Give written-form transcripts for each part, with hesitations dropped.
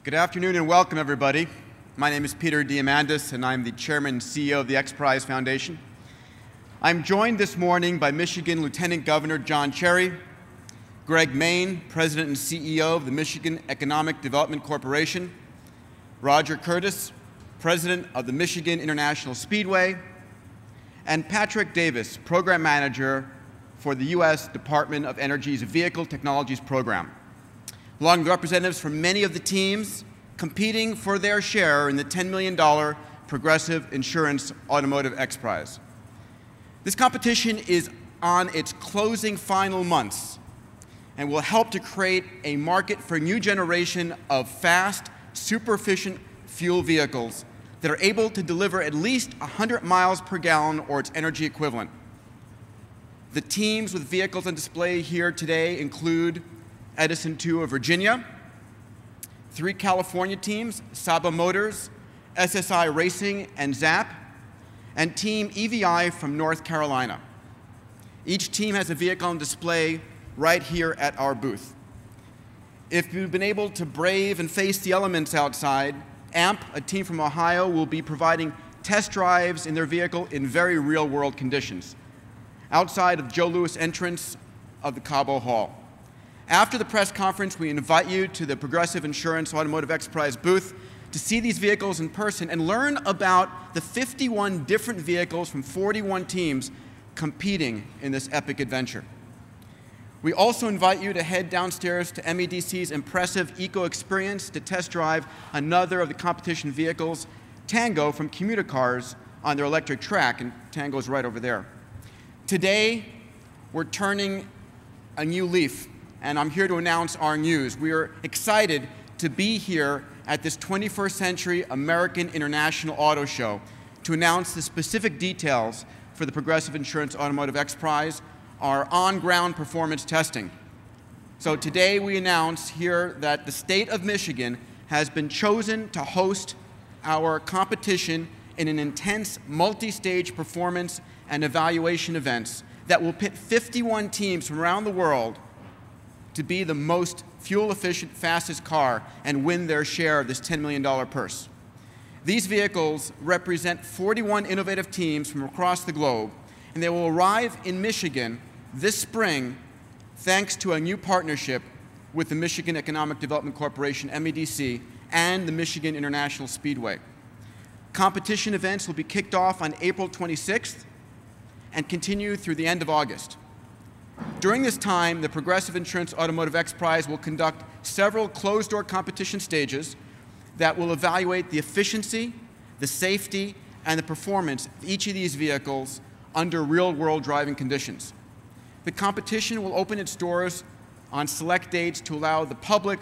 Good afternoon and welcome, everybody. My name is Peter Diamandis, and I'm the Chairman and CEO of the X Prize Foundation. I'm joined this morning by Michigan Lieutenant Governor John Cherry, Greg Main, President and CEO of the Michigan Economic Development Corporation, Roger Curtis, President of the Michigan International Speedway, and Patrick Davis, Program Manager for the U.S. Department of Energy's Vehicle Technologies Program, along with representatives from many of the teams competing for their share in the $10 million Progressive Insurance Automotive X Prize. This competition is on its closing final months and will help to create a market for a new generation of fast, super efficient fuel vehicles that are able to deliver at least 100 miles per gallon or its energy equivalent. The teams with vehicles on display here today include Edison 2 of Virginia, 3 California teams, Saba Motors, SSI Racing, and ZAP, and Team EVI from North Carolina. Each team has a vehicle on display right here at our booth. If you've been able to brave and face the elements outside, AMP, a team from Ohio, will be providing test drives in their vehicle in very real-world conditions, outside of Joe Louis' entrance of the Cabo Hall. After the press conference, we invite you to the Progressive Insurance Automotive X Prize booth to see these vehicles in person and learn about the 51 different vehicles from 41 teams competing in this epic adventure. We also invite you to head downstairs to MEDC's impressive Eco Experience to test drive another of the competition vehicles, Tango from Communicars, on their electric track, and Tango's right over there. Today, we're turning a new leaf, and I'm here to announce our news. We are excited to be here at this 21st Century American International Auto Show to announce the specific details for the Progressive Insurance Automotive X Prize, our on-ground performance testing. So today we announce here that the state of Michigan has been chosen to host our competition in an intense multi-stage performance and evaluation events that will pit 51 teams from around the world to be the most fuel-efficient, fastest car and win their share of this $10 million purse. These vehicles represent 41 innovative teams from across the globe, and they will arrive in Michigan this spring thanks to a new partnership with the Michigan Economic Development Corporation, MEDC, and the Michigan International Speedway. Competition events will be kicked off on April 26th and continue through the end of August. During this time, the Progressive Insurance Automotive X Prize will conduct several closed-door competition stages that will evaluate the efficiency, the safety, and the performance of each of these vehicles under real-world driving conditions. The competition will open its doors on select dates to allow the public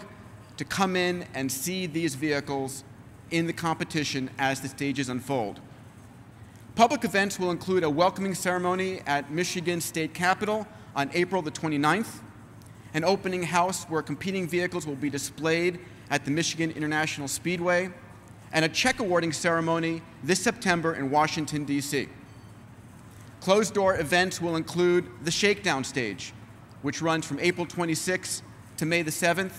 to come in and see these vehicles in the competition as the stages unfold. Public events will include a welcoming ceremony at Michigan State Capitol on April the 29th, an opening house where competing vehicles will be displayed at the Michigan International Speedway, and a check awarding ceremony this September in Washington, D.C. Closed-door events will include the Shakedown Stage, which runs from April 26th to May the 7th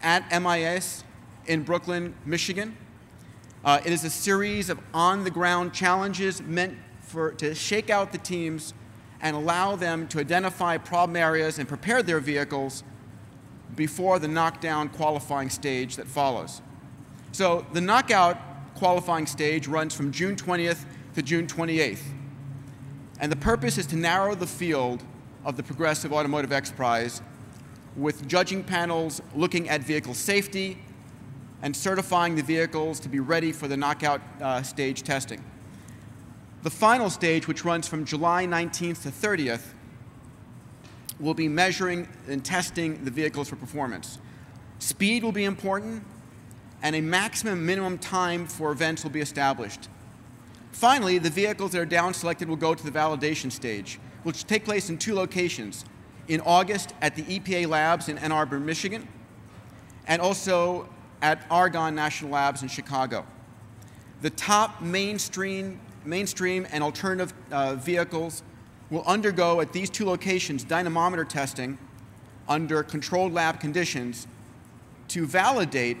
at MIS in Brooklyn, Michigan. It is a series of on-the-ground challenges meant to shake out the teams and allow them to identify problem areas and prepare their vehicles before the knockdown qualifying stage that follows. So the knockout qualifying stage runs from June 20th to June 28th. And the purpose is to narrow the field of the Progressive Automotive X Prize, with judging panels looking at vehicle safety and certifying the vehicles to be ready for the knockout stage testing. The final stage, which runs from July 19th to 30th, will be measuring and testing the vehicles for performance. Speed will be important, and a maximum minimum time for events will be established. Finally, the vehicles that are down-selected will go to the validation stage, which will take place in 2 locations, in August at the EPA Labs in Ann Arbor, Michigan, and also at Argonne National Labs in Chicago. The top mainstream and alternative vehicles will undergo at these 2 locations dynamometer testing under controlled lab conditions to validate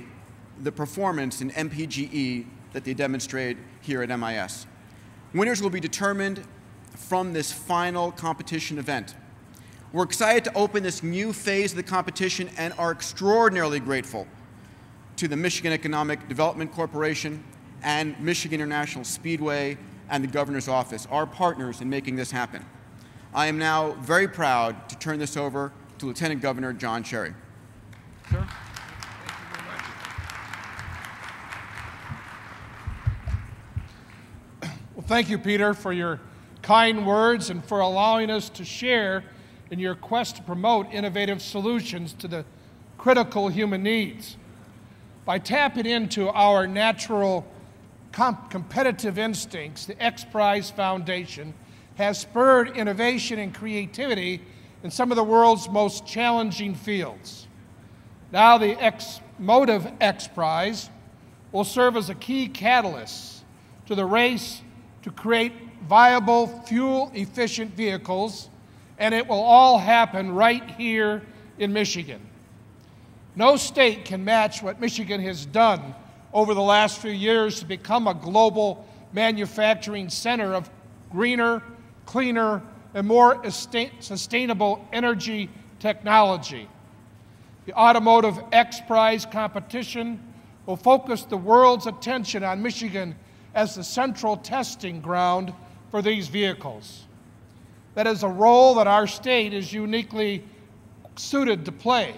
the performance in MPGE that they demonstrate here at MIS. Winners will be determined from this final competition event. We're excited to open this new phase of the competition and are extraordinarily grateful to the Michigan Economic Development Corporation and Michigan International Speedway and the Governor's Office, our partners in making this happen. I am now very proud to turn this over to Lieutenant Governor John Cherry. Sir. Well, thank you, Peter, for your kind words and for allowing us to share in your quest to promote innovative solutions to the critical human needs. By tapping into our natural competitive instincts, the X Prize Foundation has spurred innovation and creativity in some of the world's most challenging fields. Now the Automotive X Prize will serve as a key catalyst to the race to create viable, fuel-efficient vehicles, and it will all happen right here in Michigan. No state can match what Michigan has done over the last few years to become a global manufacturing center of greener, cleaner, and more sustainable energy technology. The Automotive X Prize competition will focus the world's attention on Michigan as the central testing ground for these vehicles. That is a role that our state is uniquely suited to play.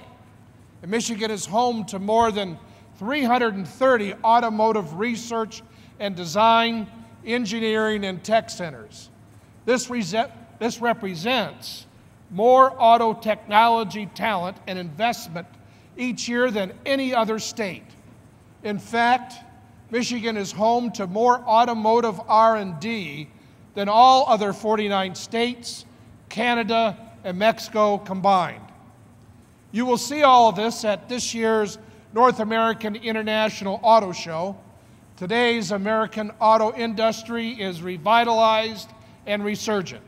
And Michigan is home to more than 330 automotive research and design, engineering, and tech centers. This represents more auto technology talent and investment each year than any other state. In fact, Michigan is home to more automotive R&D than all other 49 states, Canada, and Mexico combined. You will see all of this at this year's North American International Auto Show. Today's American auto industry is revitalized and resurgent.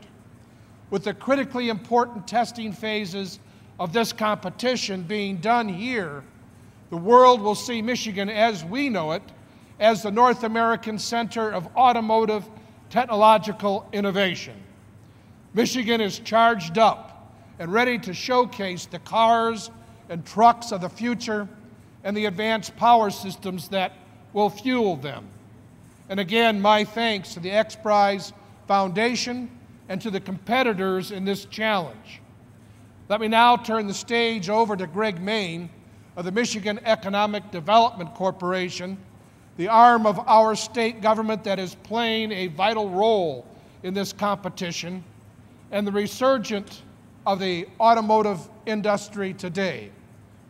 With the critically important testing phases of this competition being done here, the world will see Michigan as we know it as the North American Center of Automotive Technological Innovation. Michigan is charged up and ready to showcase the cars and trucks of the future and the advanced power systems that will fuel them. And again, my thanks to the X Prize Foundation and to the competitors in this challenge. Let me now turn the stage over to Greg Main of the Michigan Economic Development Corporation, the arm of our state government that is playing a vital role in this competition and the resurgence of the automotive industry today.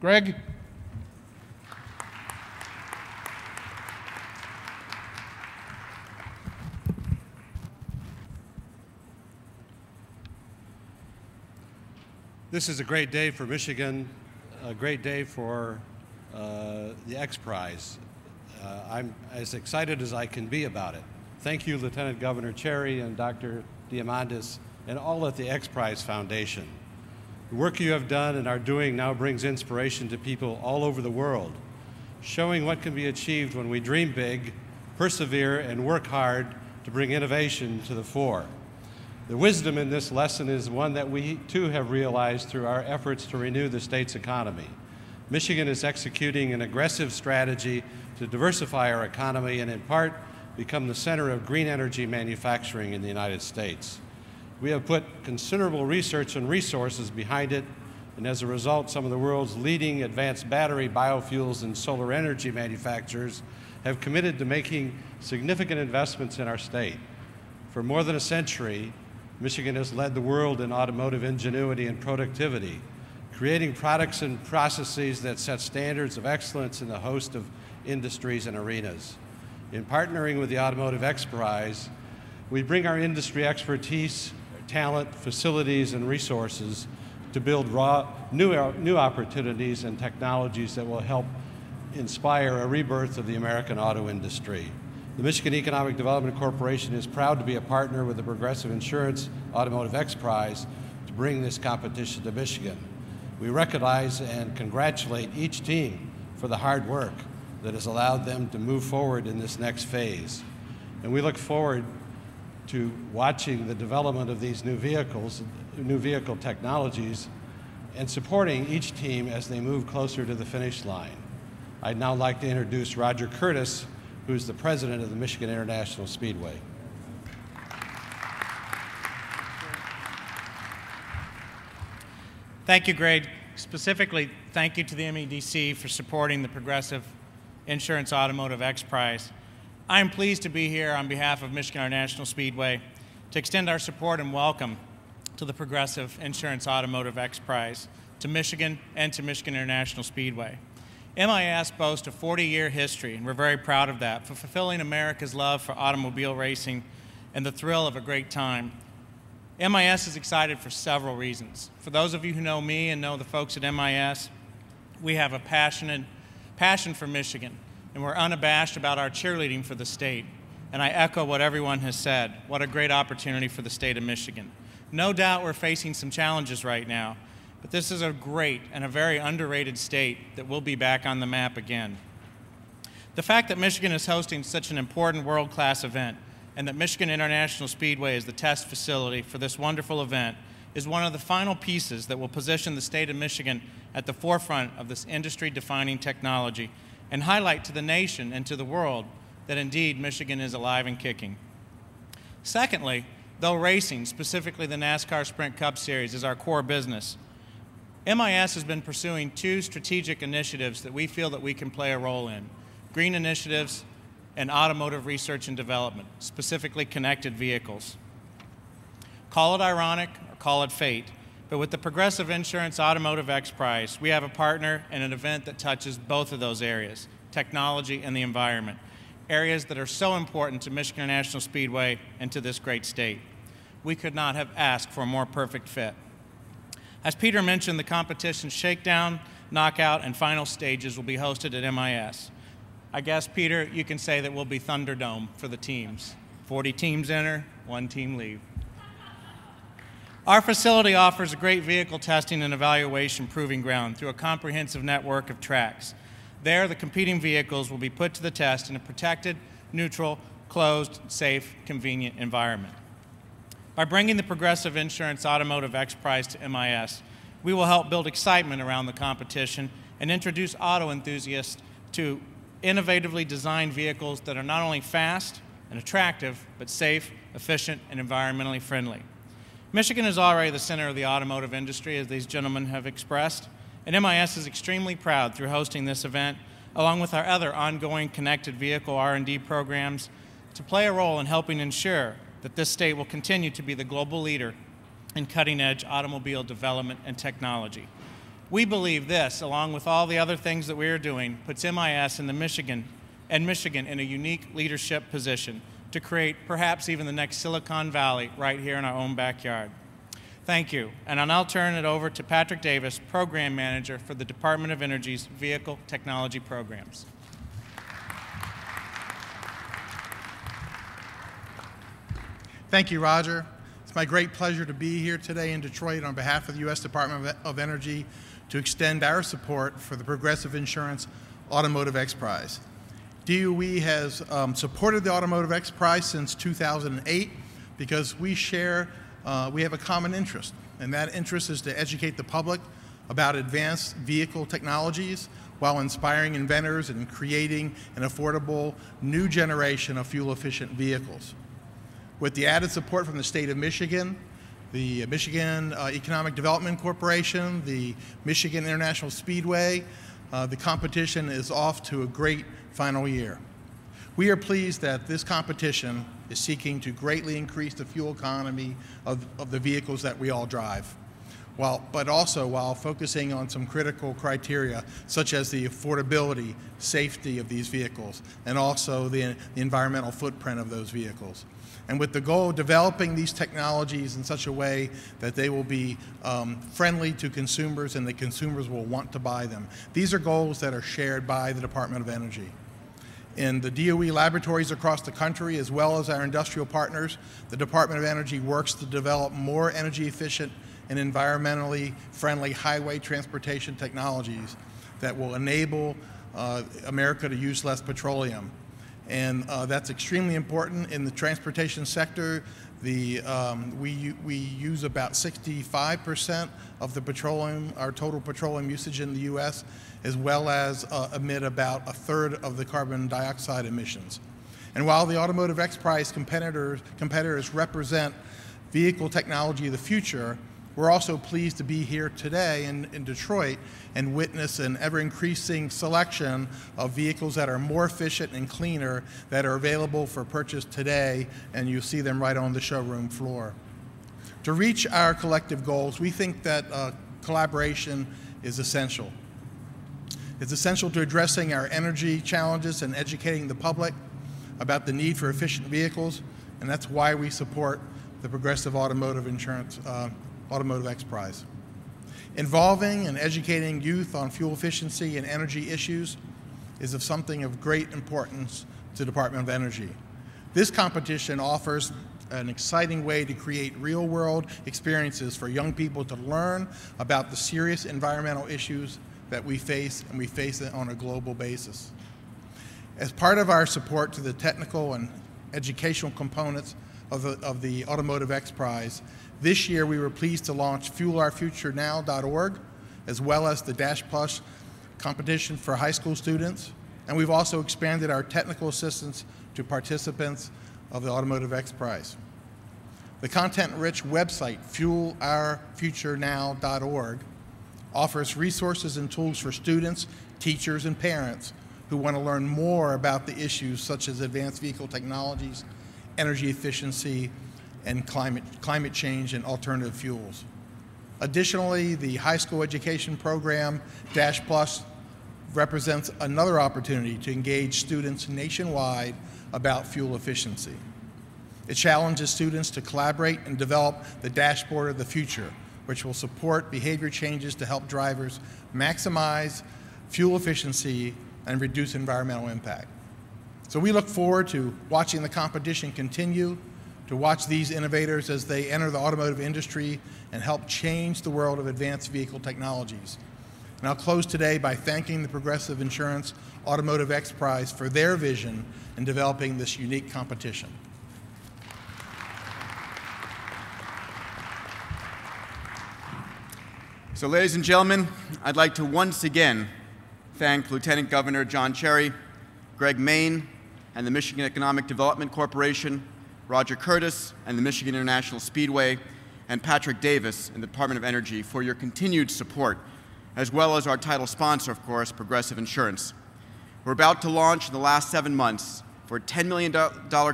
Greg? This is a great day for Michigan, a great day for the X Prize. I'm as excited as I can be about it. Thank you, Lieutenant Governor Cherry and Dr. Diamandis and all at the X Prize Foundation. The work you have done and are doing now brings inspiration to people all over the world, showing what can be achieved when we dream big, persevere, and work hard to bring innovation to the fore. The wisdom in this lesson is one that we too have realized through our efforts to renew the state's economy. Michigan is executing an aggressive strategy to diversify our economy and in part become the center of green energy manufacturing in the United States. We have put considerable research and resources behind it, and as a result, some of the world's leading advanced battery, biofuels, and solar energy manufacturers have committed to making significant investments in our state. For more than a century, Michigan has led the world in automotive ingenuity and productivity, creating products and processes that set standards of excellence in a host of industries and arenas. In partnering with the Automotive X Prize, we bring our industry expertise, talent, facilities, and resources to build new opportunities and technologies that will help inspire a rebirth of the American auto industry. The Michigan Economic Development Corporation is proud to be a partner with the Progressive Insurance Automotive X Prize to bring this competition to Michigan. We recognize and congratulate each team for the hard work, that has allowed them to move forward in this next phase. And we look forward to watching the development of these new vehicles, new vehicle technologies, and supporting each team as they move closer to the finish line. I'd now like to introduce Roger Curtis, who's the president of the Michigan International Speedway. Thank you, Greg. Specifically, thank you to the MEDC for supporting the Progressive Insurance Automotive X Prize. I am pleased to be here on behalf of Michigan International Speedway to extend our support and welcome to the Progressive Insurance Automotive X Prize to Michigan and to Michigan International Speedway. MIS boasts a 40-year history, and we're very proud of that, for fulfilling America's love for automobile racing and the thrill of a great time. MIS is excited for several reasons. For those of you who know me and know the folks at MIS, we have a passion for Michigan, and we're unabashed about our cheerleading for the state. And I echo what everyone has said. What a great opportunity for the state of Michigan. No doubt we're facing some challenges right now, but this is a great and a very underrated state that will be back on the map again. The fact that Michigan is hosting such an important world-class event and that Michigan International Speedway is the test facility for this wonderful event is one of the final pieces that will position the state of Michigan at the forefront of this industry-defining technology and highlight to the nation and to the world that indeed Michigan is alive and kicking. Secondly, though racing, specifically the NASCAR Sprint Cup Series, is our core business, MIS has been pursuing two strategic initiatives that we feel that we can play a role in: green initiatives and automotive research and development, specifically connected vehicles. Call it ironic or call it fate, but with the Progressive Insurance Automotive X Prize, we have a partner and an event that touches both of those areas, technology and the environment, areas that are so important to Michigan International Speedway and to this great state. We could not have asked for a more perfect fit. As Peter mentioned, the competition's shakedown, knockout, and final stages will be hosted at MIS. I guess, Peter, you can say that we'll be Thunderdome for the teams. 40 teams enter, 1 team leave. Our facility offers a great vehicle testing and evaluation proving ground through a comprehensive network of tracks. There, the competing vehicles will be put to the test in a protected, neutral, closed, safe, convenient environment. By bringing the Progressive Insurance Automotive X Prize to MIS, we will help build excitement around the competition and introduce auto enthusiasts to innovatively designed vehicles that are not only fast and attractive, but safe, efficient, and environmentally friendly. Michigan is already the center of the automotive industry, as these gentlemen have expressed, and MIS is extremely proud through hosting this event, along with our other ongoing connected vehicle R&D programs, to play a role in helping ensure that this state will continue to be the global leader in cutting-edge automobile development and technology. We believe this, along with all the other things that we are doing, puts MIS in Michigan in a unique leadership position to create perhaps even the next Silicon Valley right here in our own backyard. Thank you, and I'll now turn it over to Patrick Davis, Program Manager for the Department of Energy's Vehicle Technology Programs. Thank you, Roger. It's my great pleasure to be here today in Detroit on behalf of the U.S. Department of Energy to extend our support for the Progressive Insurance Automotive X Prize. DOE has supported the Automotive X Prize since 2008 because we have a common interest, and that interest is to educate the public about advanced vehicle technologies while inspiring inventors and creating an affordable new generation of fuel-efficient vehicles. With the added support from the state of Michigan, the Michigan Economic Development Corporation, the Michigan International Speedway, the competition is off to a great final year. We are pleased that this competition is seeking to greatly increase the fuel economy of the vehicles that we all drive, but also while focusing on some critical criteria such as the affordability, safety of these vehicles, and also the environmental footprint of those vehicles. And with the goal of developing these technologies in such a way that they will be friendly to consumers and the consumers will want to buy them. These are goals that are shared by the Department of Energy. In the DOE laboratories across the country, as well as our industrial partners, the Department of Energy works to develop more energy efficient and environmentally friendly highway transportation technologies that will enable America to use less petroleum. And that's extremely important in the transportation sector. We use about 65% of the petroleum, our total petroleum usage in the U.S., as well as emit about a third of the carbon dioxide emissions. And while the Automotive XPRIZE competitors represent vehicle technology of the future, we're also pleased to be here today in Detroit and witness an ever-increasing selection of vehicles that are more efficient and cleaner that are available for purchase today, and you see them right on the showroom floor. To reach our collective goals, we think that collaboration is essential. It's essential to addressing our energy challenges and educating the public about the need for efficient vehicles, and that's why we support the Progressive Automotive Insurance Automotive XPRIZE. Involving and educating youth on fuel efficiency and energy issues is of something of great importance to the Department of Energy. This competition offers an exciting way to create real-world experiences for young people to learn about the serious environmental issues that we face, and we face it on a global basis. As part of our support to the technical and educational components of the Automotive XPRIZE, this year we were pleased to launch fuelourfuturenow.org, as well as the Dash Plus competition for high school students, and we've also expanded our technical assistance to participants of the Automotive XPRIZE. The content-rich website, fuelourfuturenow.org, offers resources and tools for students, teachers, and parents who want to learn more about the issues such as advanced vehicle technologies, energy efficiency, and climate change and alternative fuels. Additionally, the high school education program, Dash Plus, represents another opportunity to engage students nationwide about fuel efficiency. It challenges students to collaborate and develop the dashboard of the future, which will support behavior changes to help drivers maximize fuel efficiency and reduce environmental impact. So we look forward to watching the competition continue, to watch these innovators as they enter the automotive industry and help change the world of advanced vehicle technologies. And I'll close today by thanking the Progressive Insurance Automotive XPRIZE for their vision in developing this unique competition. So ladies and gentlemen, I'd like to once again thank Lieutenant Governor John Cherry, Greg Main, and the Michigan Economic Development Corporation, Roger Curtis and the Michigan International Speedway, and Patrick Davis in the Department of Energy for your continued support, as well as our title sponsor, of course, Progressive Insurance. We're about to launch in the last 7 months for a $10 million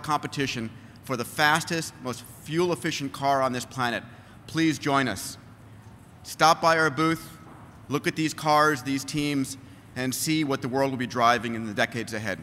competition for the fastest, most fuel-efficient car on this planet. Please join us. Stop by our booth, look at these cars, these teams, and see what the world will be driving in the decades ahead.